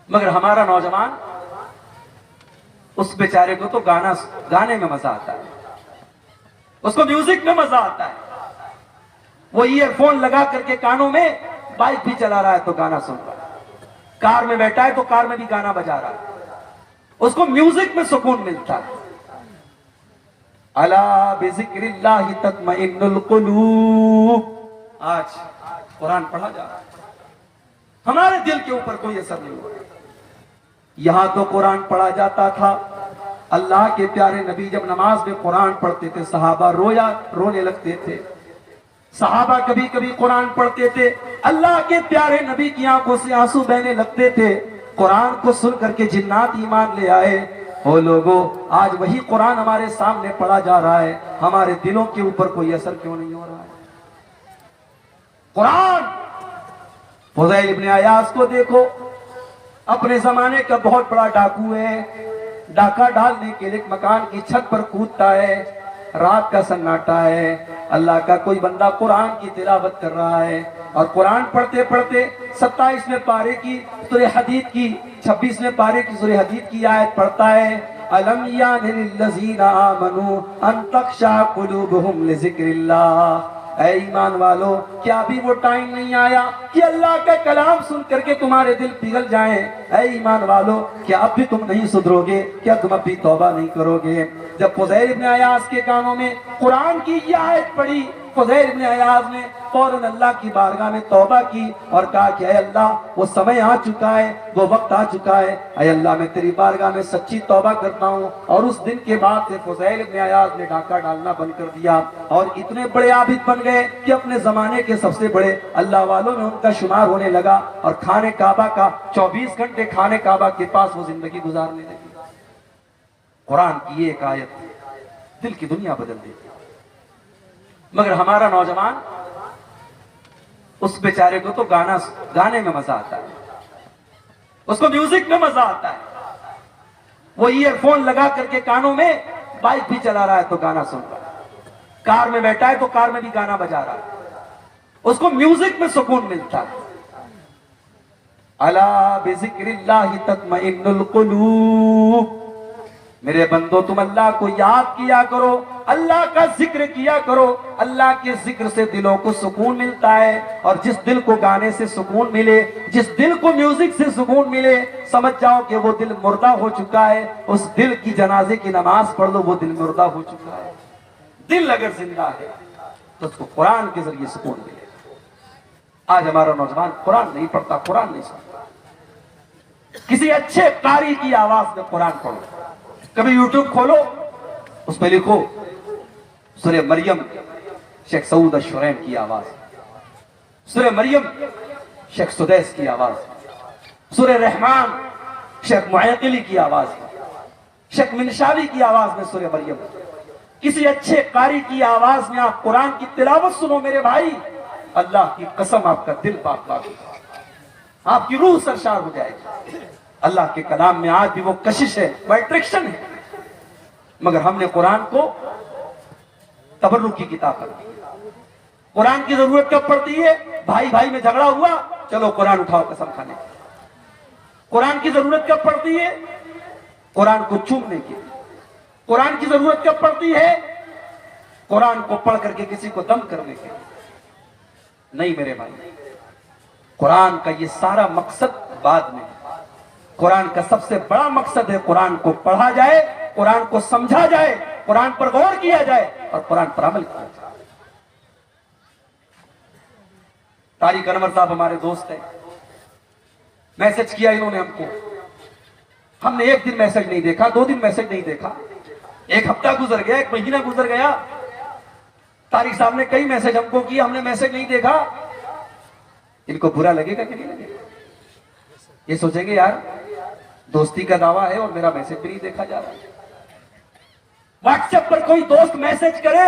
مگر ہمارا نوجوان اس بیچارے کو تو گانے میں مزہ آتا ہے، اس کو میوزک میں مزہ آتا ہے، وہ ایئر فون لگا کر کے کانوں میں بائک بھی چلا رہا ہے تو گانا سن رہا ہے، کار میں بیٹھا ہے تو کار میں بھی گانا بجا رہا ہے، اس کو میوزک میں سکون ملتا ہے۔ الا بذکر اللہ تطمئن القلوب، آج قرآن پڑھا جا رہا ہے، ہمارے دل کے اوپر کوئی اثر نہیں ہوا۔ یہاں تو قرآن پڑھا جاتا تھا، اللہ کے پیارے نبی جب نماز میں قرآن پڑھتے تھے صحابہ رونے لگتے تھے، صحابہ کبھی کبھی قرآن پڑھتے تھے، اللہ کے پیارے نبی کی آنکھوں سے آنسو بہنے لگتے تھے، قرآن کو سن کر کے جنات ایمان لے آئے۔ وہ لوگوں، آج وہی قرآن ہمارے سامنے پڑھا جا رہا ہے، ہمارے دلوں کے اوپر کوئی اثر کیوں نہیں ہو رہا ہے؟ قرآن، فضیل ابن عیاض کو دیکھو، اپنے زمانے کا بہت بڑا ڈاکو ہے، ڈاکہ ڈالنے کے لیے مکان کی چھت پر کودتا ہے، رات کا سناٹا ہے، اللہ کا کوئی بندہ قرآن کی تلاوت کر رہا ہے، اور قرآن پڑھتے پڑھتے 27ویں پارے کی سورہ حدید کی 26ویں پارے کی سورہ حدید کی آیت پڑھتا ہے، أَلَمْ يَعْنِ لِلَّذِينَ آمَنُوا أَن تَخْشَعَ قُلُوبُهُمْ لِذِكْرِ اللَّهِ، اے ایمان والو، کیا ابھی وہ ٹائم نہیں آیا کہ اللہ کا کلام سن کر کے تمہارے دل پگھل جائیں؟ اے ایمان والو، کیا اب بھی تم نہیں سدھرو گے؟ کیا تم اب بھی توبہ نہیں کرو گے؟ جب فضیل ابن عیاض کے کانوں میں قرآن کی یہ آیت پڑھی، فضیل ابن عیاض نے فوراً اللہ کی بارگاہ میں توبہ کی اور کہا کہ اے اللہ، وہ سمے آ چکا ہے، وہ وقت آ چکا ہے، اے اللہ میں تیری بارگاہ میں سچی توبہ کرتا ہوں۔ اور اس دن کے بعد سے فضیل ابن عیاض نے ڈاکہ ڈالنا بند کر دیا، اور اتنے بڑے عابد بن گئے کہ اپنے زمانے کے سب سے بڑے اللہ والوں میں ان کا شمار ہونے لگا، اور خانہ کعبہ کا 24 گھنٹے خانہ کعبہ کے پاس وہ زندگی گزارنے لگے۔ قرآن کی ایک آیت دل کی دنیا بدل دیتی، مگر ہمارا نوجوان، اس بیچارے کو تو گانے میں مزہ آتا ہے، اس کو میوزک میں مزہ آتا ہے، وہ ایئر فون لگا کر کے کانوں میں بائک بھی چلا رہا ہے تو گانا سن رہا ہے، کار میں بیٹھا ہے تو کار میں بھی گانا بجا رہا ہے، اس کو میوزک میں سکون ملتا ہے۔ الا بذکر اللہ تطمئن القلوب، میرے بندو تم اللہ کو یاد کیا کرو، اللہ کا ذکر کیا کرو، اللہ کے ذکر سے دلوں کو سکون ملتا ہے، اور جس دل کو گانے سے سکون ملے، جس دل کو میوزک سے سکون ملے، سمجھ جاؤ کہ وہ دل مردہ ہو چکا ہے، اس دل کی جنازے کی نماز پڑھ لو، وہ دل مردہ ہو چکا ہے۔ دل اگر زندہ ہے تو اس کو قرآن کے ذریعے سکون ملے۔ آج ہمارا نوجوان قرآن نہیں پڑھتا، قرآن نہیں سنتا، کسی اچھے قاری کی آواز میں قرآن پڑھو، کبھی یوٹیوب کھولو، اس پہ لکھو سورہ مریم شیخ سعود الشریم کی آواز، سورہ مریم شیخ سدیس کی آواز، سورہ رحمان شیخ معیقلی کی آواز، شیخ منشاوی کی آواز میں سورہ مریم، کسی اچھے قاری کی آواز میں آپ قرآن کی تلاوت سنو میرے بھائی، اللہ کی قسم آپ کا دل پاک پاک ہوگا، آپ کی روح سرشار ہو جائے گی۔ اللہ کے کلام میں آج بھی وہ کشش ہے، وہ اٹریکشن ہے، مگر ہم نے قرآن کو تبرک کی کتاب کر دی۔ قرآن کی ضرورت کب پڑتی ہے؟ بھائی بھائی میں جھگڑا ہوا، چلو قرآن اٹھاؤ قسم کھانے۔ قرآن کی ضرورت کب پڑتی ہے؟ قرآن کو چومنے کی۔ قرآن کی ضرورت کب پڑتی ہے؟ قرآن کو پڑھ کر کے کسی کو دم کرنے کے نہیں میرے بھائی، قرآن کا یہ سارا مقصد بعد میں ہے۔ قرآن کا سب سے بڑا مقصد ہے قرآن کو پڑھا جائے، قرآن کو سمجھا جائے، قرآن پر غور کیا جائے اور قرآن پر عمل کیا جائے۔ طارق انور صاحب ہمارے دوست ہیں، میسج کیا انہوں نے ہم کو، ہم نے ایک دن میسج نہیں دیکھا، 2 دن میسج نہیں دیکھا، 1 ہفتہ گزر گیا، 1 مہینہ گزر گیا، طارق صاحب نے کئی میسج ہم کو کیا، ہم نے میسج نہیں دیکھا۔ ان کو برا لگے گا کہ نہیں لگے گا؟ یہ سوچیں گے یار دوستی کا دعویٰ ہے اور میرا میسج بھی نہیں دیکھا جا رہا ہے۔ واٹس ایپ پر کوئی دوست میسج کرے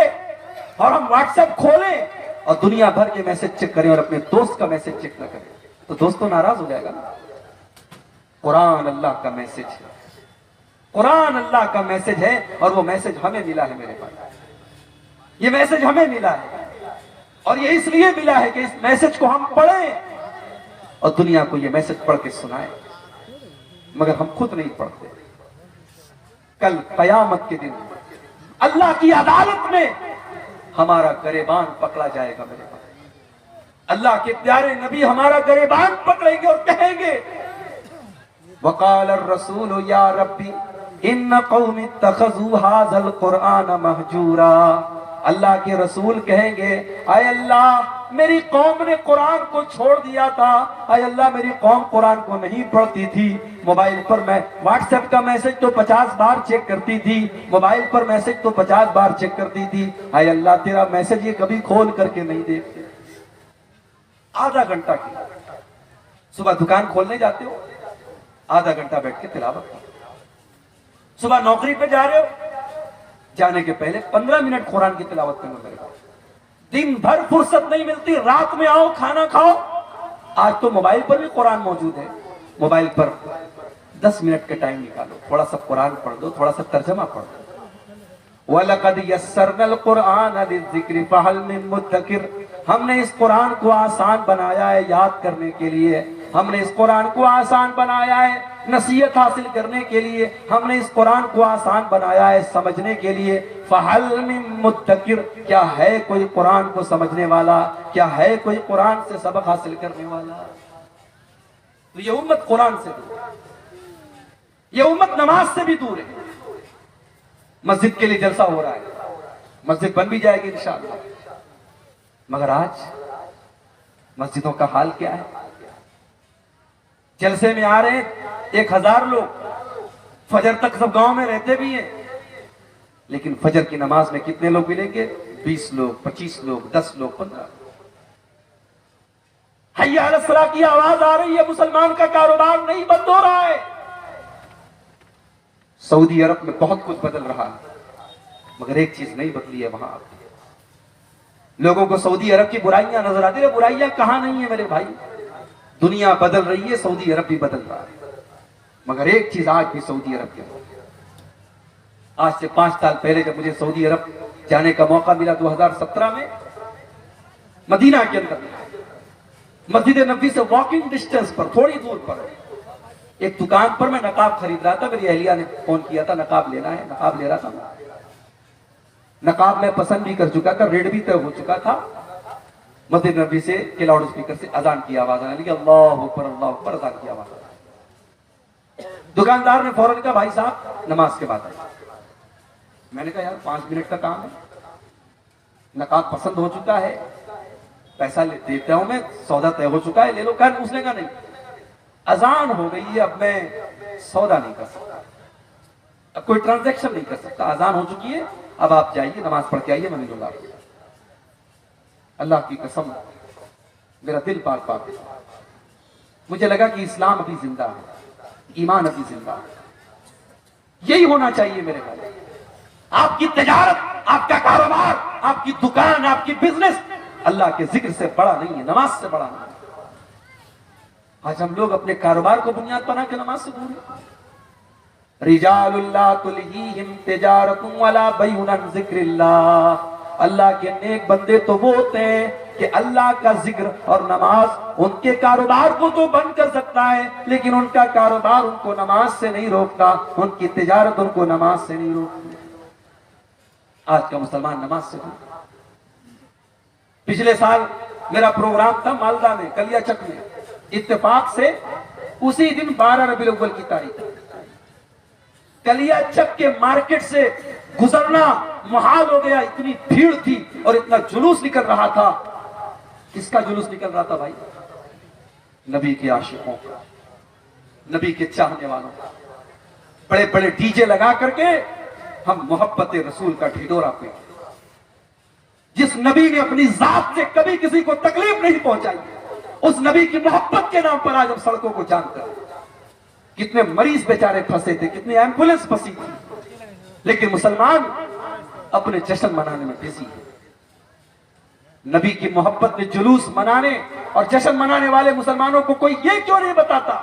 اور ہم واٹس ایپ کھولیں اور دنیا بھر کے میسج چیک کریں اور اپنے دوست کا میسج چیک نہ کریں تو دوست تو ناراض ہو جائے گا نا۔ قرآن اللہ کا میسج ہے، قرآن اللہ کا میسج ہے، اور وہ میسج ہمیں ملا ہے میرے پاس، یہ میسج ہمیں ملا ہے، اور یہ اس لیے ملا ہے کہ اس میسج کو ہم پڑھیں اور دنیا کو یہ میسج پڑھ کے سنائیں۔ مگر ہم خود نہیں پڑھتے. کل قیامت کے دن اللہ کی عدالت میں ہمارا گریبان پکڑا جائے گا میرے بھائی. اللہ کے پیارے نبی ہمارا گریبان پکڑیں گے اور کہیں گے وقال الرسول یا ربی ان قوم اتخذوا هذا القرآن مہجورا. اللہ کے رسول کہیں گے اے اللہ میری قوم نے قرآن کو چھوڑ دیا تھا. اے اللہ میری قوم قرآن کو نہیں پڑھتی تھی. موبائل پر میں واٹس ایپ کا میسج تو 50 بار چیک کرتی تھی, موبائل پر میسج تو 50 بار چیک کرتی تھی. اے اللہ تیرا میسج یہ کبھی کھول کر کے نہیں دیکھتے. آدھا گھنٹہ کی صبح دکان کھولنے جاتے ہو, آدھا گھنٹہ بیٹھ کے تلاوت کرو. صبح نوکری پہ جا رہے ہو, جانے کے پہلے 15 منٹ قرآن کی تلاوت کرنا پڑے گا. دن بھر فرصت نہیں ملتی, رات میں آؤ کھانا کھاؤ. آج تو موبائل پر بھی قرآن موجود ہے, موبائل پر 10 منٹ کا ٹائم نکالو, تھوڑا سا قرآن پڑھ دو, تھوڑا سا ترجمہ پڑھ دو. وَلَقَدْ يَسَّرْنَا الْقُرْآنَ لِلذِّكْرِ فَهَلْ مِن مُدَّكِرٍ. ہم نے اس قرآن کو آسان بنایا ہے یاد کرنے کے لیے, ہم نے اس قرآن کو آسان بنایا ہے نصیحت حاصل کرنے کے لیے, ہم نے اس قرآن کو آسان بنایا ہے سمجھنے کے لیے. فَهَلْ مِن مُدَّكِرٍ. کیا ہے کوئی قرآن کو سمجھنے والا, کیا ہے کوئی قرآن سے سبق حاصل کرنے والا؟ تو یہ امت قرآن سے دور ہے, یہ امت نماز سے بھی دور ہے. مسجد کے لیے جلسہ ہو رہا ہے, مسجد بن بھی جائے گی انشاءاللہ, مگر آج مسجدوں کا حال کیا ہے؟ جلسے میں آ رہے ہیں 1000 لوگ, فجر تک سب گاؤں میں رہتے بھی ہیں, لیکن فجر کی نماز میں کتنے لوگ ملیں گے؟ 20 لوگ, 25 لوگ, 10 لوگ, 15 لوگ. حی علی الصلاۃ کی آواز آ رہی ہے, مسلمان کا کاروبار نہیں بند ہو رہا ہے. سعودی عرب میں بہت کچھ بدل رہا ہے, مگر ایک چیز نہیں بدلی ہے وہاں. لوگوں کو سعودی عرب کی برائیاں نظر آتی ہیں, برائیاں کہاں نہیں ہیں میرے بھائی. دنیا بدل رہی ہے, سعودی عرب بھی بدل رہا ہے, مگر ایک چیز آج بھی سعودی عرب کے ہے. آج سے 5 سال پہلے جب مجھے سعودی عرب جانے کا موقع ملا 2017 میں, مدینہ کے اندر مسجد نبوی سے واکنگ ڈسٹنس پر, تھوڑی دور پر ایک دکان پر میں نقاب خرید رہا تھا. میری اہلیہ نے فون کیا تھا نقاب لینا ہے, نقاب لے رہا تھا. نقاب میں پسند بھی کر چکا تھا, ریٹ بھی طے ہو چکا تھا. مسجد نبوی سے کے لاؤڈ اسپیکر سے اذان کی آواز آنے لگی, اللہ اکبر اللہ اکبر, اذان کی آواز آنے لگی. دکاندار نے فوراً کہا بھائی صاحب نماز کے بعد آئیے. میں نے کہا یار 5 منٹ کا کام ہے, نقاب پسند ہو چکا ہے, پیسہ دیتا ہوں میں, سودا طے ہو چکا ہے, لے لو. کہا اس نے کہا نہیں, اذان ہو گئی ہے, اب میں سودا نہیں کر سکتا, اب کوئی ٹرانزیکشن نہیں کر سکتا, اذان ہو چکی ہے, اب آپ جائیے نماز پڑھ کے آئیے, میں ملوں گا. اللہ کی قسم میرا دل پاک پاک ہے. مجھے لگا کہ اسلام ابھی زندہ ہے, ایمان ابھی زندہ ہے. یہی ہونا چاہیے میرے بھائی. آپ کی تجارت, آپ کا کاروبار, آپ کی دکان, آپ کی بزنس اللہ کے ذکر سے بڑا نہیں ہے, نماز سے بڑا نہیں ہے. آج ہم لوگ اپنے کاروبار کو بنیاد بنا کے نماز سے دور ہیں. رجال لا تلہیہم تجارت ولا بیع عن ذکر اللہ. اللہ کے نیک بندے تو وہ ہوتے ہیں کہ اللہ کا ذکر اور نماز ان کے کاروبار کو تو بند کر سکتا ہے, لیکن ان کا کاروبار ان کو نماز سے نہیں روکتا, ان کی تجارت ان کو نماز سے نہیں روکتی. آج کا مسلمان نماز سے دور. پچھلے سال میرا پروگرام تھا مالدہ میں, کلیا چک میں. اتفاق سے اسی دن 12 ربیع الاول کی تاریخ, کلیا چک کے مارکیٹ سے گزرنا محال ہو گیا. اتنی بھیڑ تھی اور اتنا جلوس نکل رہا تھا. کس کا جلوس نکل رہا تھا بھائی؟ نبی کے عاشقوں کا, نبی کے چاہنے والوں کا. بڑے بڑے ڈی جے لگا کر کے ہم محبت رسول کا ڈھڈورا پہ, جس نبی نے اپنی ذات سے کبھی کسی کو تکلیف نہیں پہنچائی, اس نبی کی محبت کے نام پر آج ہم سڑکوں کو جام کر, کتنے مریض بیچارے پھنسے تھے, کتنی ایمبولینس پھنسی تھی, لیکن مسلمان اپنے جشن منانے میں بزی ہے. نبی کی محبت میں جلوس منانے اور جشن منانے والے مسلمانوں کو کوئی یہ کیوں نہیں بتاتا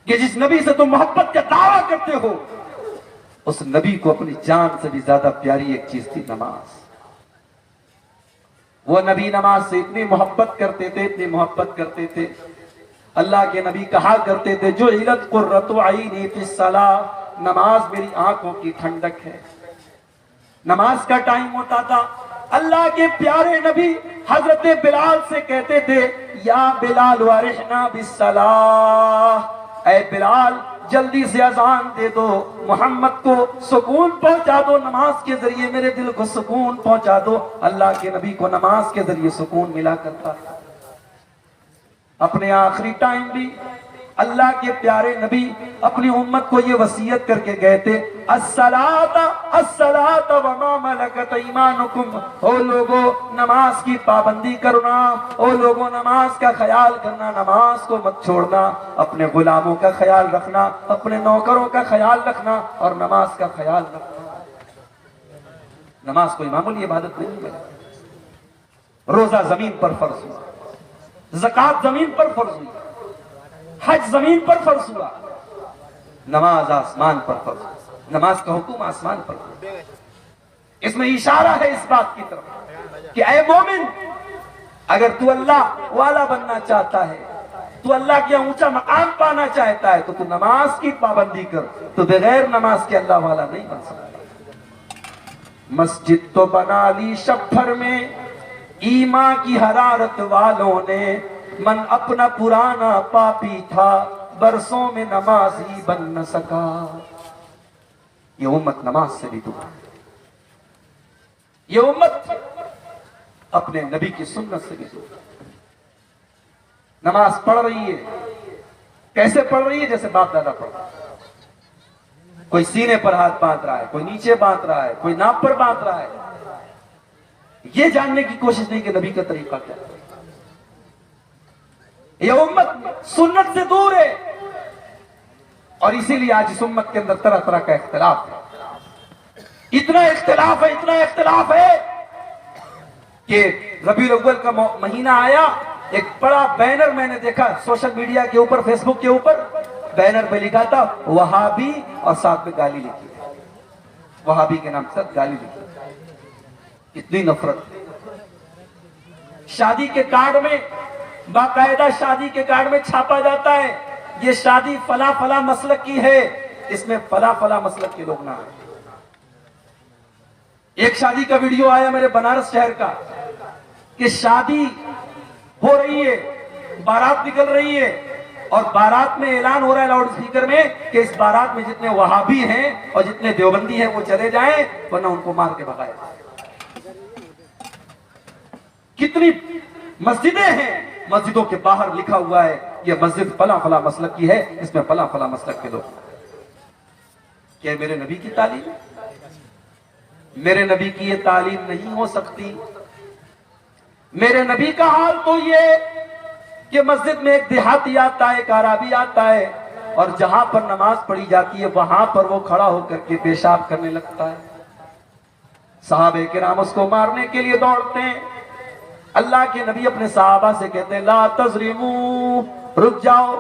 کہ جس نبی سے تم محبت کا دعویٰ کرتے ہو, اس نبی کو اپنی جان سے بھی زیادہ پیاری ایک چیز تھی نماز. وہ نبی نماز سے اتنی محبت کرتے تھے, اتنی محبت کرتے تھے. اللہ کے نبی کہا کرتے تھے جعلت قرۃ عینی فی الصلاۃ، نماز میری آنکھوں کی ٹھنڈک ہے۔ نماز کا ٹائم ہوتا تھا، اللہ کے پیارے نبی حضرت بلال سے کہتے تھے یا بلال ورحنا بالصلاۃ، اے بلال جلدی سے اذان دے دو، محمد کو سکون پہنچا دو، نماز کے ذریعے میرے دل کو سکون پہنچا دو۔ اللہ کے نبی کو نماز کے ذریعے سکون ملا کرتا تھا۔ اپنے آخری ٹائم بھی اللہ کے پیارے نبی اپنی امت کو یہ وصیت کر کے گئے تھے الصلاۃ الصلاۃ وما ملکت ایمانکم، او لوگوں نماز کی پابندی کرنا، او لوگوں نماز کا خیال کرنا، نماز کو مت چھوڑنا، اپنے غلاموں کا خیال رکھنا، اپنے نوکروں کا خیال رکھنا اور نماز کا خیال رکھنا۔ نماز کوئی معمولی عبادت نہیں ہے۔ روزہ زمین پر فرض ہوا، زکوٰۃ زمین پر فرض ہوئی، حج زمین پر فرض ہوا، نماز آسمان پر فرض ہوا، نماز کا حکم آسمان پر فرض ہوا۔ اس میں اشارہ ہے اس بات کی طرف کہ اے مومن، اگر تو اللہ والا بننا چاہتا ہے، تو اللہ کے اونچا مقام پانا چاہتا ہے، تو نماز کی پابندی کر، تو بغیر نماز کے اللہ والا نہیں بن سکتا۔ مسجد تو بنا لی شب بھر میں ایمان کی حرارت والوں نے، من اپنا پرانا پاپی تھا برسوں میں نمازی بن نہ سکا۔ یہ امت نماز سے بھی دور ہے، یہ امت اپنے نبی کی سنت سے بھی دور ہے۔ نماز پڑھ رہی ہے، کیسے پڑھ رہی ہے؟ جیسے باپ دادا پڑھ رہا ہے۔ کوئی سینے پر ہاتھ باندھ رہا ہے، کوئی نیچے باندھ رہا ہے، کوئی ناپ پر باندھ رہا ہے، یہ جاننے کی کوشش نہیں کہ نبی کا طریقہ کیا ہے۔ یہ امت سنت سے دور ہے، اور اسی لیے آج اس امت کے اندر طرح طرح کا اختلاف ہے۔ اتنا اختلاف ہے، اتنا اختلاف ہے کہ ربیع الاول کا مہینہ آیا، ایک بڑا بینر میں نے دیکھا سوشل میڈیا کے اوپر، فیس بک کے اوپر، بینر پہ لکھا تھا وہابی اور ساتھ میں گالی لکھی تھی، وہابی کے نام کے ساتھ گالی لکھی تھی۔ اتنی نفرت۔ شادی کے کارڈ میں، باقاعدہ شادی کے کارڈ میں چھاپا جاتا ہے یہ شادی فلاں فلاں مسلک کی ہے، اس میں فلاں فلاں مسلک کے لوگ نہ آئے۔ ایک شادی کا ویڈیو آیا میرے بنارس شہر کا کہ شادی ہو رہی ہے، بارات نکل رہی ہے، اور بارات میں اعلان ہو رہا ہے لاؤڈ اسپیکر میں کہ اس بارات میں جتنے وہابی ہیں اور جتنے دیوبندی ہیں وہ چلے جائیں ورنہ ان کو مار کے بھگایا۔ کتنی مسجدیں ہیں، مسجدوں کے باہر لکھا ہوا ہے یہ مسجد فلاں فلاں مسلک کی ہے، اس میں فلاں فلاں مسلک کے لوگ۔ کیا میرے نبی کی تعلیم؟ میرے نبی کی یہ تعلیم نہیں ہو سکتی۔ میرے نبی کا حال تو یہ کہ مسجد میں ایک دیہاتی آتا ہے، ایک عربی آتا ہے، اور جہاں پر نماز پڑھی جاتی ہے وہاں پر وہ کھڑا ہو کر کے پیشاب کرنے لگتا ہے۔ صحابہ کرام اس کو مارنے کے لیے دوڑتے ہیں۔ اللہ کے نبی اپنے صحابہ سے کہتے ہیں لا تظلموا، رک جاؤ،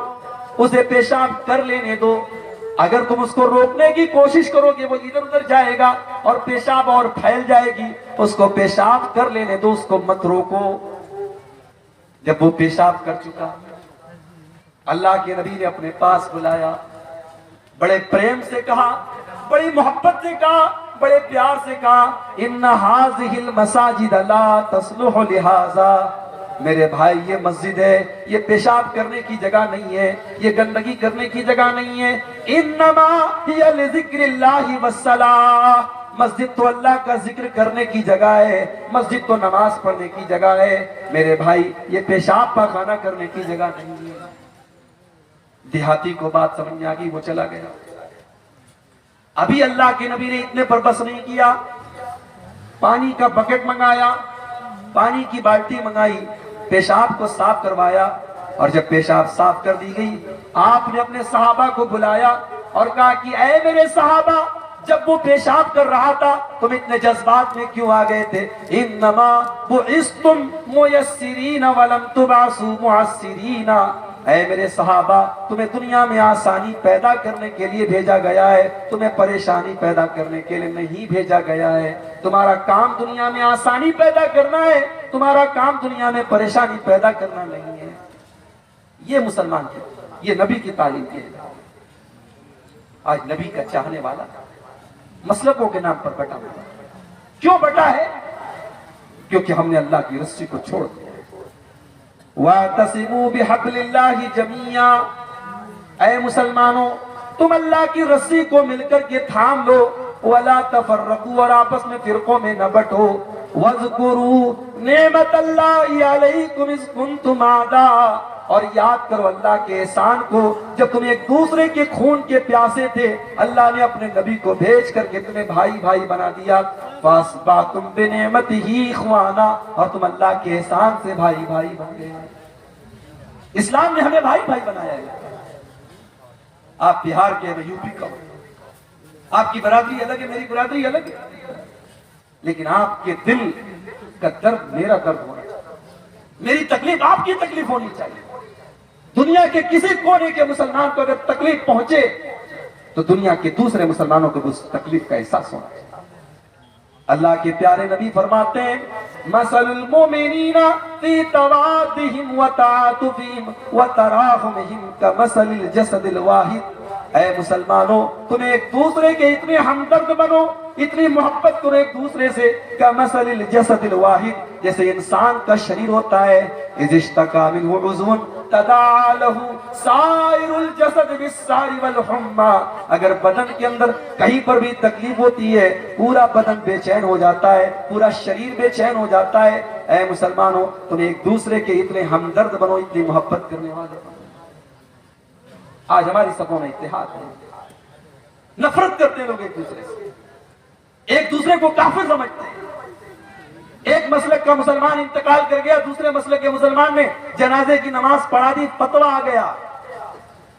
اسے پیشاب کر لینے دو۔ اگر تم اس کو روکنے کی کوشش کرو گے وہ ادھر ادھر جائے گا اور پیشاب اور پھیل جائے گی، اس کو پیشاب کر لینے دو، اس کو مت روکو۔ جب وہ پیشاب کر چکا، اللہ کے نبی نے اپنے پاس بلایا، بڑے پریم سے کہا، بڑی محبت سے کہا، بڑے پیار سے کہا ان هذه المساجد لا تصلح لهذا، میرے بھائی یہ مسجد ہے، یہ پیشاب کرنے کی جگہ نہیں ہے، یہ گندگی کرنے کی جگہ نہیں ہے، انما هي لذکر اللہ والصلاۃ، مسجد تو اللہ کا ذکر کرنے کی جگہ ہے، مسجد تو نماز پڑھنے کی جگہ ہے، میرے بھائی یہ پیشاب پاخانہ کرنے کی جگہ نہیں ہے۔ دیہاتی کو بات سمجھ میں آ گئی، وہ چلا گیا۔ ابھی اللہ کے نبی نے اتنے پر بس نہیں کیا، پانی کا بکٹ منگایا، پانی کی بالٹی منگائی، پیشاب کو صاف کروایا، اور جب پیشاب صاف کر دی گئی آپ نے اپنے صحابہ کو بلایا اور کہا کہ اے میرے صحابہ، جب وہ پیشاب کر رہا تھا تم اتنے جذبات میں کیوں آ گئے تھے؟ انما بعثتم میسرین ولم تبعثوا معسرین، اے میرے صحابہ تمہیں دنیا میں آسانی پیدا کرنے کے لیے بھیجا گیا ہے، تمہیں پریشانی پیدا کرنے کے لیے نہیں بھیجا گیا ہے۔ تمہارا کام دنیا میں آسانی پیدا کرنا ہے، تمہارا کام دنیا میں پریشانی پیدا کرنا نہیں ہے۔ یہ مسلمان تھے، یہ نبی کی تعلیم کے ہیں۔ آج نبی کا چاہنے والا مسلکوں کے نام پر بٹا ہوا۔ کیوں بٹا ہے؟ کیونکہ ہم نے اللہ کی رسی کو چھوڑ دیا۔ وَاعْتَصِمُوا بِحَبْلِ اللَّهِ جَمِيعًا، اے مسلمانوں تم اللہ کی رسی کو مل کر کے تھام لو، وَلَا تَفَرَّقُوا، اور آپس میں فرقوں میں نہ بٹو، وَاذْكُرُوا نِعْمَةَ اللَّهِ عَلَيْكُمْ إِذْ كُنْتُمْ أَعْدَاءً، اور یاد کرو اللہ کے احسان کو جب تم ایک دوسرے کے خون کے پیاسے تھے، اللہ نے اپنے نبی کو بھیج کر کے تمہیں بھائی بھائی بنا دیا۔ فَأَصْبَحْتُمْ بِنِعْمَتِهِ إِخْوَانًا، اور تم اللہ کے احسان سے بھائی بھائی بن گئے۔ اسلام نے ہمیں بھائی بھائی بنایا ہے۔ آپ بہار کے، میں یو پی کا ہوں، آپ کی برادری الگ ہے، میری برادری الگ ہے، لیکن آپ کے دل کا درد میرا درد ہونا چاہیے، میری تکلیف آپ کی تکلیف ہونی چاہیے۔ دنیا کے کسی کونے کے مسلمان کو اگر تکلیف پہنچے تو دنیا کے دوسرے مسلمانوں کو اس تکلیف کا احساس ہونا چاہیے۔ اللہ کے پیارے نبی فرماتے ہیں مثل المؤمنین فی توادہم وتعاطفہم وتراحمہم کمثل الجسد الواحد، اے مسلمانوں تم ایک دوسرے کے اتنے ہمدرد بنو، اتنی محبت کرو ایک دوسرے سے، کمثل الجسد الواحد، جیسے انسان کا شریر ہوتا ہے، اذ اشتکا منہ عضو تداعی لہ سائر الجسد بالسہر والحمى، اگر بدن کے اندر کہیں پر بھی تکلیف ہوتی ہے پورا بدن بے چین ہو جاتا ہے، پورا شریر بے چین ہو جاتا ہے۔ اے مسلمانوں تم ایک دوسرے کے اتنے ہمدرد بنو، اتنی محبت کرنے والے بنو۔ آج ہماری صفوں میں اتحاد ہے، نفرت کرتے ہیں لوگ ایک دوسرے سے، ایک دوسرے کو کافر سمجھتے ہیں۔ ایک مسلک کا مسلمان انتقال کر گیا، دوسرے مسلک کے مسلمان نے جنازے کی نماز پڑھا دی، فتویٰ آ گیا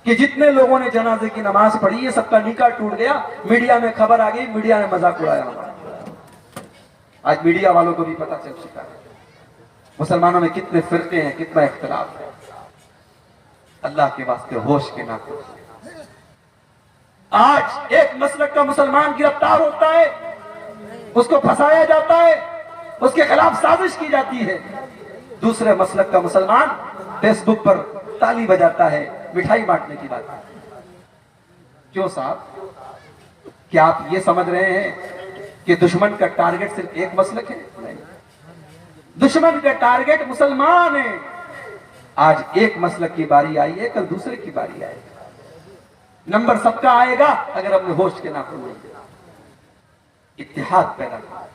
کہ جتنے لوگوں نے جنازے کی نماز پڑھی ہے سب کا نکاح ٹوٹ گیا۔ میڈیا میں خبر آ گئی، میڈیا نے مذاق اڑایا ہمارا۔ آج میڈیا والوں کو بھی پتہ چل چکا ہے مسلمانوں میں کتنے فرقے ہیں، کتنا اختلاف ہے۔ اللہ کے واسطے ہوش کے ناطے آج ایک مسلک کا مسلمان گرفتار ہوتا ہے، اس کو پھنسایا جاتا ہے، اس کے خلاف سازش کی جاتی ہے، دوسرے مسلک کا مسلمان فیس بک پر تالی بجاتا ہے، مٹھائی بانٹنے کی بات ہے۔ کیوں صاحب؟ کیا آپ یہ سمجھ رہے ہیں کہ دشمن کا ٹارگٹ صرف ایک مسلک ہے؟ نہیں، دشمن کا ٹارگٹ مسلمان ہے۔ آج ایک مسلک کی باری آئی ہے، کل دوسرے کی باری آئے گا، نمبر سب کا آئے گا اگر اپنے ہوش کے ناخن ہوئیں گے۔ اتحاد پیدا کرو،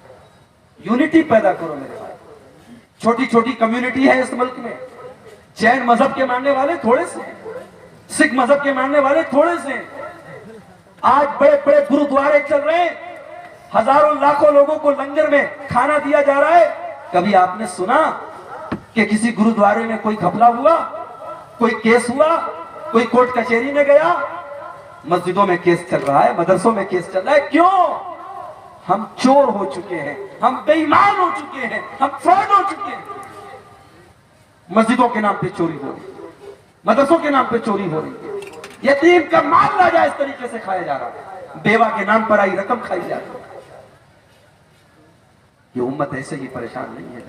یونٹی پیدا کرو میرے بھائی۔ چھوٹی چھوٹی کمیونٹی ہے اس ملک میں، جین مذہب کے ماننے والے تھوڑے سے ہیں، سکھ مذہب کے ماننے والے تھوڑے سے ہیں۔ آج بڑے بڑے گرودوارے چل رہے ہیں، ہزاروں لاکھوں لوگوں کو لنگر میں کھانا دیا جا رہا ہے۔ کبھی آپ نے سنا کہ کسی گرودوارے میں کوئی گھپلا ہوا، کوئی کیس ہوا، کوئی کورٹ کچہری میں گیا؟ مسجدوں میں کیس چل رہا ہے، مدرسوں میں کیس چل رہا ہے۔ کیوں؟ ہم چور ہو چکے ہیں، ہم بے ایمان ہو چکے ہیں، ہم فراڈ ہو چکے ہیں۔ مسجدوں کے نام پہ چوری ہو رہی ہے، مدرسوں کے نام پہ چوری ہو رہی ہے، یتیم کا مال ناجائز طریقے سے کھایا جا رہا ہے، بیوہ کے نام پر آئی رقم کھائی جا رہی ہے۔ یہ امت ایسے ہی پریشان نہیں ہے۔